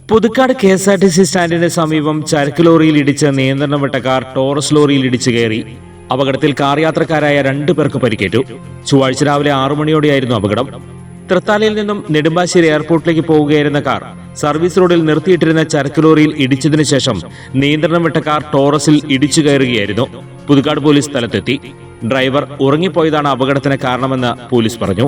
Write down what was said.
Puthukkad KSRTC സ്റ്റാൻഡിന് സമീപം ചരക്ക് ലോറിയിൽ ഇടിച്ച് നിയന്ത്രണം വിട്ട കാർ ടോറസ് ലോറിയിൽ ഇടിച്ചു കയറി. അപകടത്തിൽ കാർ യാത്രക്കാരായ 2 പേർക്ക് പരിക്കേറ്റു. ചൊവ്വാഴ്ച രാവിലെ 6 മണിയോടെയായിരുന്നു അപകടം. തൃത്താലയിൽ നിന്നും നെടുമ്പാശ്ശേരി എയർപോർട്ടിലേക്ക് പോവുകയായിരുന്ന കാർ സർവീസ് റോഡിൽ നിർത്തിയിട്ടിരുന്ന ചരക്ക് ലോറിയിൽ ഇടിച്ചതിനു ശേഷം നിയന്ത്രണം വിട്ട കാർ ടോറസിൽ ഇടിച്ചു കയറുകയായിരുന്നു. പുതുക്കാട് പോലീസ് സ്ഥലത്തെത്തി. ഡ്രൈവർ ഉറങ്ങിപ്പോയതാണ് അപകടത്തിന് കാരണമെന്ന് പോലീസ് പറഞ്ഞു.